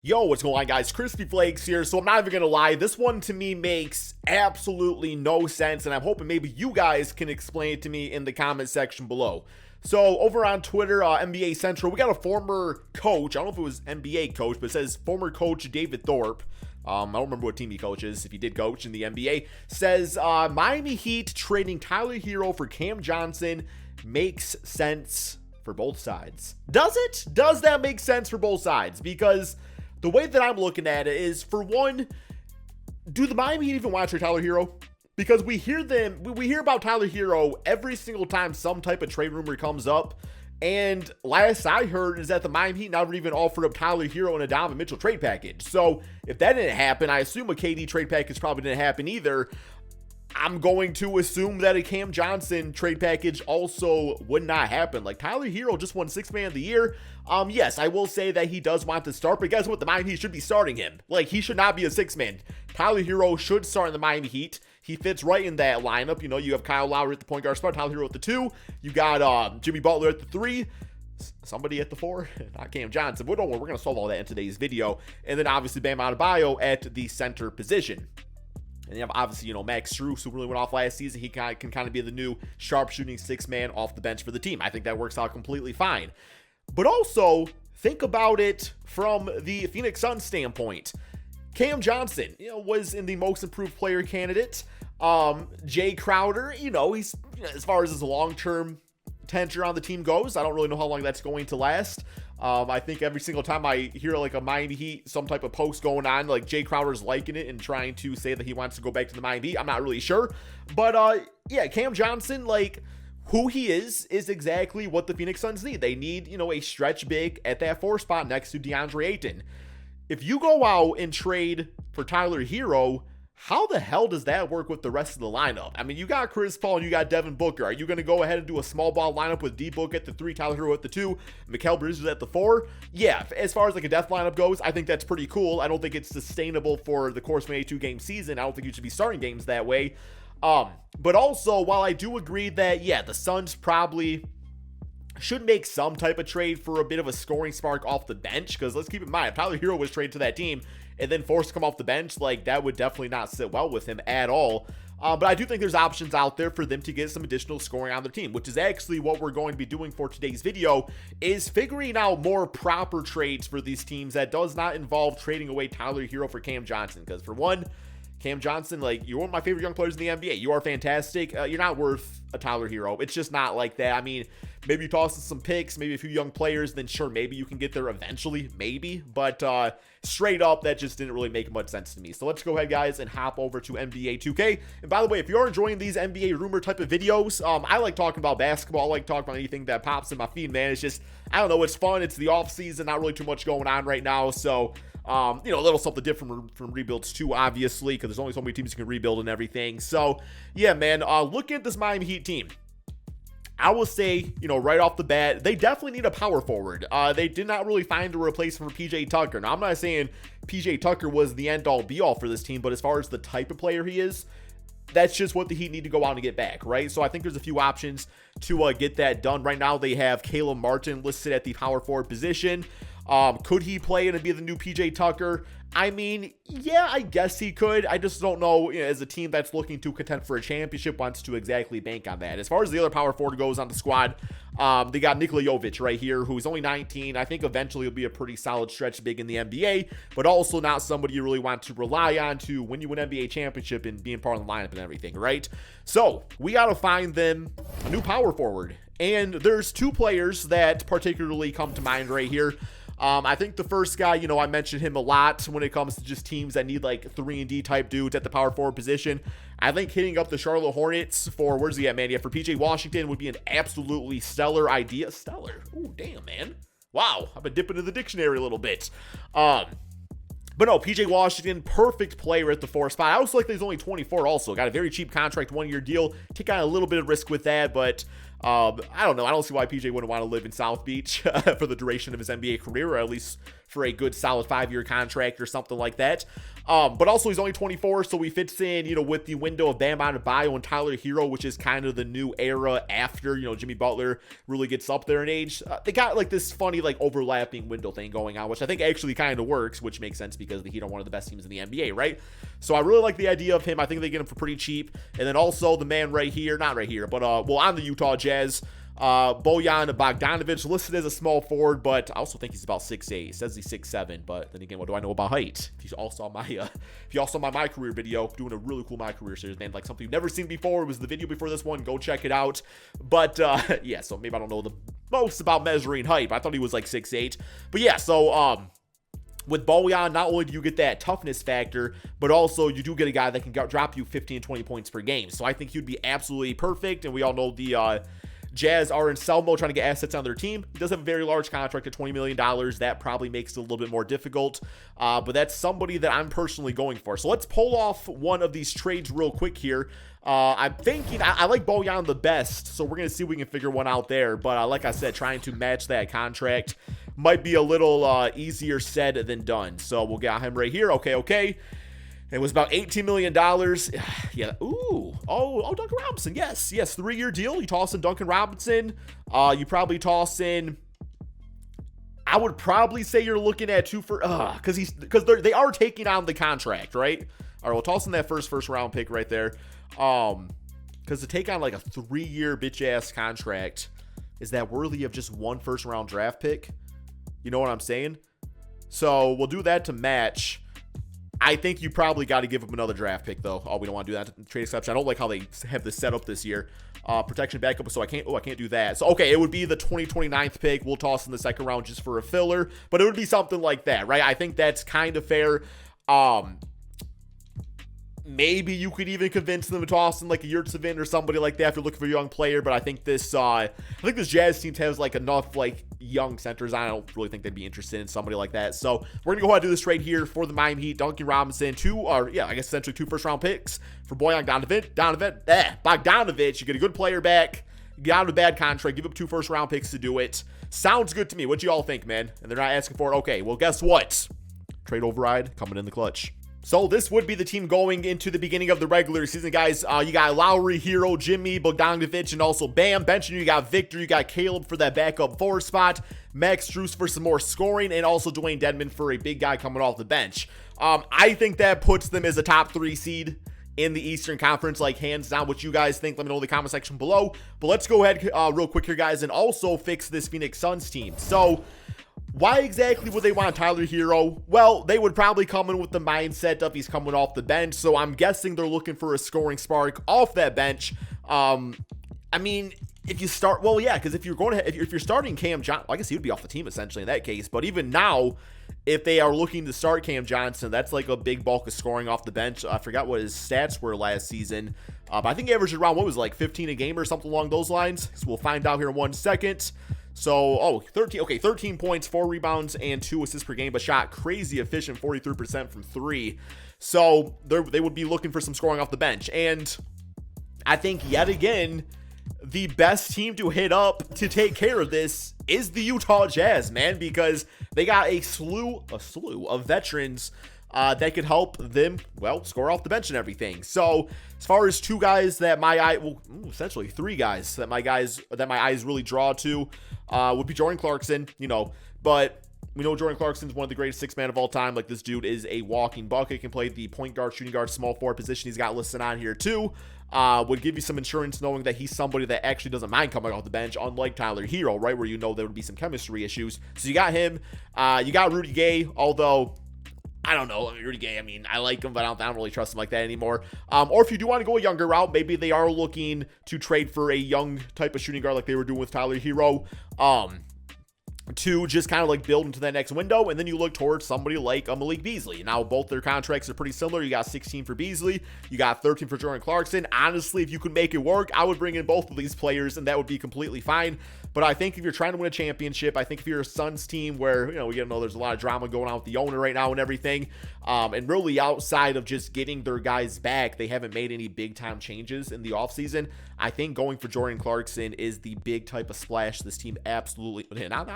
Yo, what's going on, guys? Crispy Flakes here. So I'm not even gonna lie, this one to me makes absolutely no sense, and I'm hoping maybe you guys can explain it to me in the comment section below. So over on Twitter, NBA Central, we got a former coach. I don't know if it was NBA coach, but it says former coach David Thorpe. I don't remember what team he coaches, if he did coach in the NBA. Says Miami Heat trading Tyler Hero for Cam Johnson makes sense for both sides. Does it? Does that make sense for both sides? Because the way that I'm looking at it is, for one, do the Miami Heat even want to trade Tyler Hero? Because we hear about Tyler Hero every single time some type of trade rumor comes up. And last I heard is that the Miami Heat never even offered up Tyler Hero and a Donovan Mitchell trade package. So if that didn't happen, I assume a KD trade package probably didn't happen either. I'm going to assume that a Cam Johnson trade package also would not happen. Like, Tyler Hero just won Sixth Man of the Year. Yes, I will say that he does want to start, but guess what? The Miami Heat should be starting him. Like, he should not be a sixth man. Tyler Hero should start in the Miami Heat. He fits right in that lineup. You know, you have Kyle Lowry at the point guard spot, Tyler Hero at the 2. You got Jimmy Butler at the 3. Somebody at the 4, not Cam Johnson. But don't worry, we're going to solve all that in today's video. And then obviously Bam Adebayo at the center position. And you have, obviously, you know, Max Strus, who really went off last season. He can kind of be the new sharpshooting sixth man off the bench for the team. I think that works out completely fine. But also, think about it from the Phoenix Suns standpoint. Cam Johnson, you know, was in the most improved player candidate. Jay Crowder, you know, he's, as far as his long-term tenure on the team goes, I don't really know how long that's going to last. I think every single time I hear like a Miami Heat, some type of post going on, like Jay Crowder's liking it and trying to say that he wants to go back to the Miami Heat. I'm not really sure. But yeah, Cam Johnson, like, who he is exactly what the Phoenix Suns need. They need, you know, a stretch big at that 4 spot next to DeAndre Ayton. If you go out and trade for Tyler Hero, how the hell does that work with the rest of the lineup? I mean, you got Chris Paul and you got Devin Booker. Are you going to go ahead and do a small ball lineup with D-Book at the 3, Tyler Hero at the 2, Mikal Bridges at the 4? Yeah, as far as like a death lineup goes, I think that's pretty cool. I don't think it's sustainable for the course of an 82-game season. I don't think you should be starting games that way. But also, while I do agree that, yeah, the Suns probably should make some type of trade for a bit of a scoring spark off the bench, because let's keep in mind, if Tyler Hero was traded to that team and then forced to come off the bench, like, that would definitely not sit well with him at all. But I do think there's options out there for them to get some additional scoring on their team, which is actually what we're going to be doing for today's video, is figuring out more proper trades for these teams that does not involve trading away Tyler Hero for Cam Johnson. Because for one, Cam Johnson, like, you're one of my favorite young players in the NBA. You are fantastic. You're not worth a Tyler Hero. It's just not like that. I mean, maybe you toss in some picks, maybe a few young players, then sure, maybe you can get there eventually, maybe. But straight up, that just didn't really make much sense to me. So let's go ahead, guys, and hop over to NBA 2K. And by the way, if you're enjoying these NBA rumor type of videos, I like talking about basketball. I like talking about anything that pops in my feed, man. It's just, I don't know, it's fun. It's the off season, not really too much going on right now. So you know, a little something different from rebuilds too, obviously, because there's only so many teams you can rebuild and everything. So yeah, man, looking at this Miami Heat team, I will say, you know, right off the bat, they definitely need a power forward. They did not really find a replacement for PJ Tucker. Now, I'm not saying PJ Tucker was the end-all be-all for this team, but as far as the type of player he is, that's just what the Heat need to go out and get back, right? So I think there's a few options to get that done. Right now, they have Caleb Martin listed at the power forward position. Could he play and be the new PJ Tucker? I mean, yeah, I guess he could. I just don't know, you know, as a team that's looking to contend for a championship wants to exactly bank on that. As far as the other power forward goes on the squad, they got Nikola Jovic right here, who's only 19. I think eventually he'll be a pretty solid stretch big in the NBA, but also not somebody you really want to rely on to win you an NBA championship and being part of the lineup and everything, right? So we got to find them a new power forward. And there's 2 players that particularly come to mind right here. I think the first guy, you know, I mentioned him a lot when it comes to just teams that need like 3-and-D type dudes at the power forward position. I think hitting up the Charlotte Hornets for, where's he at, man? Yeah, for PJ Washington would be an absolutely stellar idea. Stellar. Ooh, damn, man. Wow. I've been dipping into the dictionary a little bit. But no, PJ Washington, perfect player at the 4 spot. I also like that he's only 24 also. Got a very cheap contract, 1-year deal. Take on a little bit of risk with that, but I don't know. I don't see why PJ wouldn't want to live in South Beach for the duration of his NBA career, or at least for a good solid 5-year contract or something like that. But also he's only 24, so he fits in, with the window of Bam Adebayo and Tyler Hero, which is kind of the new era after, Jimmy Butler really gets up there in age. They got like this funny like overlapping window thing going on, which I think actually kind of works, which makes sense because the Heat are one of the best teams in the NBA, right? So I really like the idea of him. I think they get him for pretty cheap. And then also the man right here, not right here, but on the Utah Jazz, Bojan Bogdanovic, listed as a small forward, but I also think he's about 6'8". It says he's 6'7", but then again, what do I know about height? If you all saw my career video, doing a really cool My Career series, man, like something you've never seen before. It was the video before this one. Go check it out. But yeah, so maybe I don't know the most about measuring height, but I thought he was like 6'8". But yeah, so with Bojan, not only do you get that toughness factor, but also you do get a guy that can drop you 15, 20 points per game. So I think he'd be absolutely perfect. And we all know the Jazz are in sell mode trying to get assets on their team. He does have a very large contract at $20 million. That probably makes it a little bit more difficult. But that's somebody that I'm personally going for. So let's pull off one of these trades real quick here. I'm thinking I like Bojan the best, so we're going to see if we can figure one out there. But like I said, trying to match that contract might be a little easier said than done. So we'll get him right here. Okay. It was about $18 million. Yeah. Ooh. Oh, Duncan Robinson. Yes. 3-year deal. You toss in Duncan Robinson. You probably toss in. I would probably say you're looking at because they are taking on the contract, right? All right. We'll toss in that first round pick right there. Because to take on like a 3-year bitch ass contract, is that worthy of just one first round draft pick? You know what I'm saying? So we'll do that to match. I think you probably got to give him another draft pick, though. Oh, we don't want to do that. Trade exception. I don't like how they have this set up this year. Protection backup, so I can't do that. So, okay, it would be the 2029th pick. We'll toss in the second round just for a filler, but it would be something like that, right? I think that's kind of fair. Maybe you could even convince them to toss in like a Yurtseven or somebody like that if you're looking for a young player. But I think this Jazz team has like enough like young centers. I don't really think they'd be interested in somebody like that. So we're gonna go ahead and do this right here for the Miami Heat. Duncan Robinson, essentially 2 first-round picks for Bojan Bogdanovic. You get a good player back. You get out of a bad contract. Give up 2 first-round picks to do it. Sounds good to me. What do you all think, man? And they're not asking for it. Okay, well, guess what? Trade override coming in the clutch. So this would be the team going into the beginning of the regular season, guys. You got Lowry, Hero, Jimmy, Bogdanovic, and also Bam. Benching you got Victor, you got Caleb for that backup 4 spot, Max Strus for some more scoring, and also Dwayne Dedmon for a big guy coming off the bench. I think that puts them as a top 3 seed in the Eastern Conference, like hands down. What you guys think, let me know in the comment section below. But let's go ahead real quick here, guys, and also fix this Phoenix Suns team. So why exactly would they want Tyler Hero? Well, they would probably come in with the mindset of he's coming off the bench, so I'm guessing they're looking for a scoring spark off that bench. I mean, if you start, well, yeah, because if you're starting Cam Johnson, I guess he would be off the team essentially in that case. But even now, if they are looking to start Cam Johnson, that's like a big bulk of scoring off the bench. I forgot what his stats were last season, but I think he averaged around 15 a game or something along those lines. So we'll find out here in 1 second. So, 13 points, 4 rebounds, and 2 assists per game, but shot crazy efficient, 43% from 3. So, they would be looking for some scoring off the bench. And I think, yet again, the best team to hit up to take care of this is the Utah Jazz, man, because they got a slew of veterans that could help them, score off the bench and everything. So, as far as 2 guys that essentially 3 guys that my eyes really draw to, would be Jordan Clarkson, but we know Jordan Clarkson's one of the greatest 6-man of all time. Like, this dude is a walking bucket, can play the point guard, shooting guard, small forward position. He's got listed on here too. Would give you some insurance knowing that he's somebody that actually doesn't mind coming off the bench, unlike Tyler Hero, right, where there would be some chemistry issues. So you got him. You got Rudy Gay, although I don't know. Rudy Gay, I like him, but I don't really trust him like that anymore. Or if you do want to go a younger route, maybe they are looking to trade for a young type of shooting guard like they were doing with Tyler Hero. To just kind of like build into that next window, and then you look towards somebody like Malik Beasley. Now, both their contracts are pretty similar. You got 16 for Beasley, you got 13 for Jordan Clarkson. Honestly, if you could make it work, I would bring in both of these players, and that would be completely fine. But I think if you're trying to win a championship, I think if you're a Suns team where, we get to know there's a lot of drama going on with the owner right now and everything, and really outside of just getting their guys back, they haven't made any big-time changes in the offseason. I think going for Jordan Clarkson is the big type of splash this team absolutely, not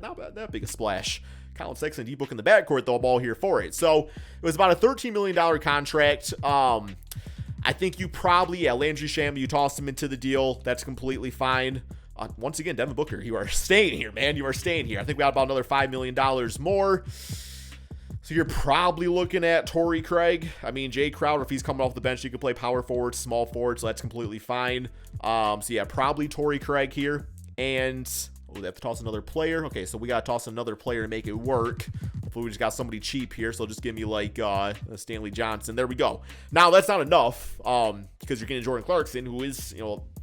not that big a splash. Colin Sexton, D-Book in the backcourt, though, ball here for it. So it was about a $13 million contract. I think you probably, Landry Shamet, you tossed him into the deal. That's completely fine. Once again, Devin Booker, you are staying here, man. You are staying here. I think we got about another $5 million more. So you're probably looking at Torrey Craig. I mean, Jay Crowder, if he's coming off the bench, he could play power forward, small forward, so that's completely fine. So yeah, probably Torrey Craig here. And they have to toss another player. Okay, so we got to toss another player to make it work. Hopefully we just got somebody cheap here, so just give me like Stanley Johnson. There we go. Now, that's not enough because you're getting Jordan Clarkson, who is,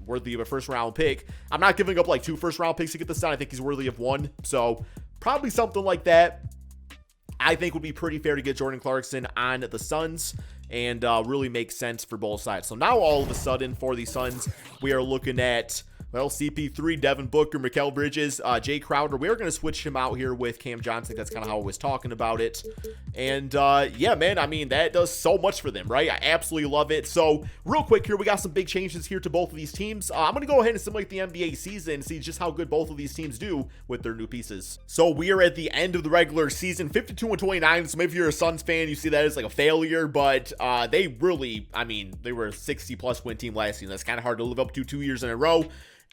worthy of a first-round pick. I'm not giving up like 2 first-round picks to get this done. I think he's worthy of 1. So probably something like that I think would be pretty fair to get Jordan Clarkson on the Suns and really makes sense for both sides. So now all of a sudden for the Suns, we are looking at, well, CP3, Devin Booker, Mikal Bridges, Jay Crowder. We're going to switch him out here with Cam Johnson. That's kind of how I was talking about it. And yeah, man, I mean, that does so much for them, right? I absolutely love it. So real quick here, we got some big changes here to both of these teams. I'm going to go ahead and simulate the NBA season and see just how good both of these teams do with their new pieces. So we are at the end of the regular season, 52-29. So maybe if you're a Suns fan, you see that as like a failure, but they really, I mean, they were a 60-plus win team last season. That's kind of hard to live up to 2 years in a row.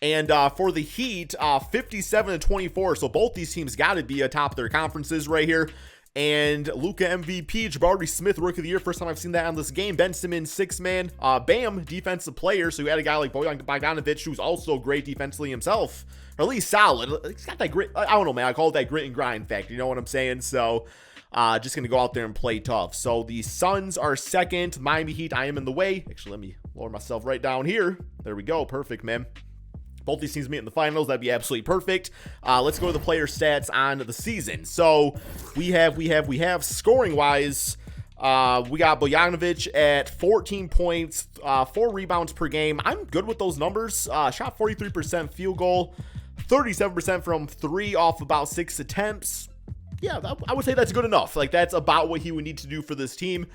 And for the Heat, 57-24. So both these teams got to be atop their conferences right here. And Luka MVP, Jabari Smith, Rookie of the Year. First time I've seen that on this game. Ben Simmons, 6-man. Bam, defensive player. So you had a guy like Bojan Bogdanovic, who's also great defensively himself. Or at least solid. He's got that grit. I don't know, man. I call it that grit and grind factor. You know what I'm saying? So just going to go out there and play tough. So the Suns are second. Miami Heat, I am in the way. Actually, let me lower myself right down here. There we go. Perfect, man. Both these teams meet in the finals. That'd be absolutely perfect. Let's go to the player stats on the season. So we have scoring wise, we got Bogdanovic at 14 points, 4 rebounds per game. I'm good with those numbers. Shot 43% field goal, 37% from 3 off about 6 attempts. Yeah, I would say that's good enough. Like, that's about what he would need to do for this team,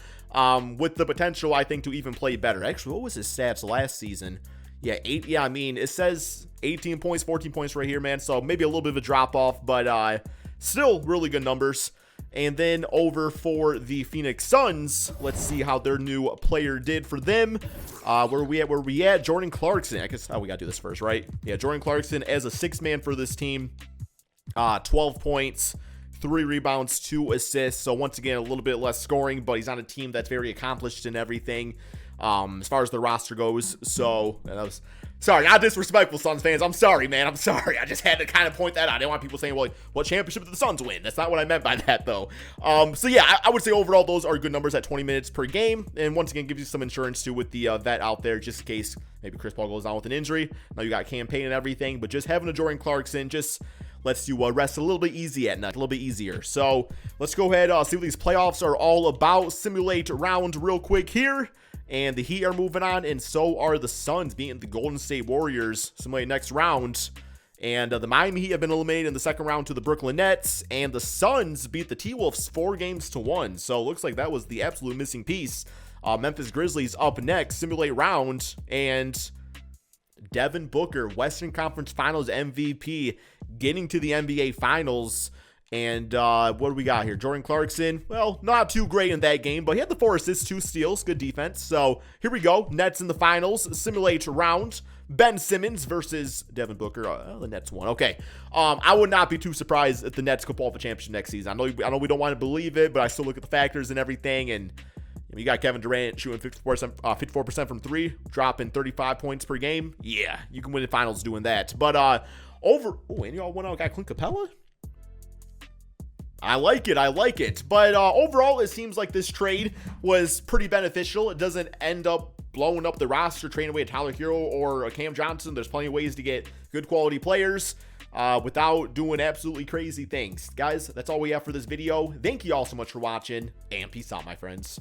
with the potential, I think, to even play better. Actually, what was his stats last season? Yeah, 8. Yeah, I mean, it says 18 points, 14 points right here, man. So maybe a little bit of a drop off, but still really good numbers. And then over for the Phoenix Suns, let's see how their new player did for them. Where we at? Jordan Clarkson. I guess we got to do this first, right? Yeah, Jordan Clarkson as a 6-man for this team. 12 points, 3 rebounds, 2 assists. So once again, a little bit less scoring, but he's on a team that's very accomplished in everything. As far as the roster goes. So that was, sorry, not disrespectful, Suns fans. I'm sorry, man. I'm sorry. I just had to kind of point that out. I didn't want people saying, well, what championship did the Suns win? That's not what I meant by that, though. So yeah, I would say overall those are good numbers at 20 minutes per game. And once again, gives you some insurance too with the vet out there, just in case maybe Chris Paul goes down with an injury. Now you got campaign and everything, but just having a Jordan Clarkson just lets you rest a little bit easy at night, a little bit easier. So let's go ahead, see what these playoffs are all about. Simulate round real quick here. And the Heat are moving on, and so are the Suns beating the Golden State Warriors. Simulate next round. And the Miami Heat have been eliminated in the second round to the Brooklyn Nets. And the Suns beat the T-Wolves 4-1. So it looks like that was the absolute missing piece. Memphis Grizzlies up next. Simulate round. And Devin Booker, Western Conference Finals MVP, getting to the NBA Finals. And what do we got here? Jordan Clarkson, well, not too great in that game, but he had the 4 assists, 2 steals, good defense. So here we go. Nets in the finals. Simulate round. Ben Simmons versus Devin Booker. The Nets won. Okay. I would not be too surprised if the Nets could pull off a championship next season. I know we don't want to believe it, but I still look at the factors and everything. And you got Kevin Durant shooting 54% from 3, dropping 35 points per game. Yeah, you can win the finals doing that. But and y'all went out, got Clint Capella. I like it. But overall, it seems like this trade was pretty beneficial. It doesn't end up blowing up the roster, trading away a Tyler Hero or a Cam Johnson. There's plenty of ways to get good quality players without doing absolutely crazy things. Guys, that's all we have for this video. Thank you all so much for watching, and peace out, my friends.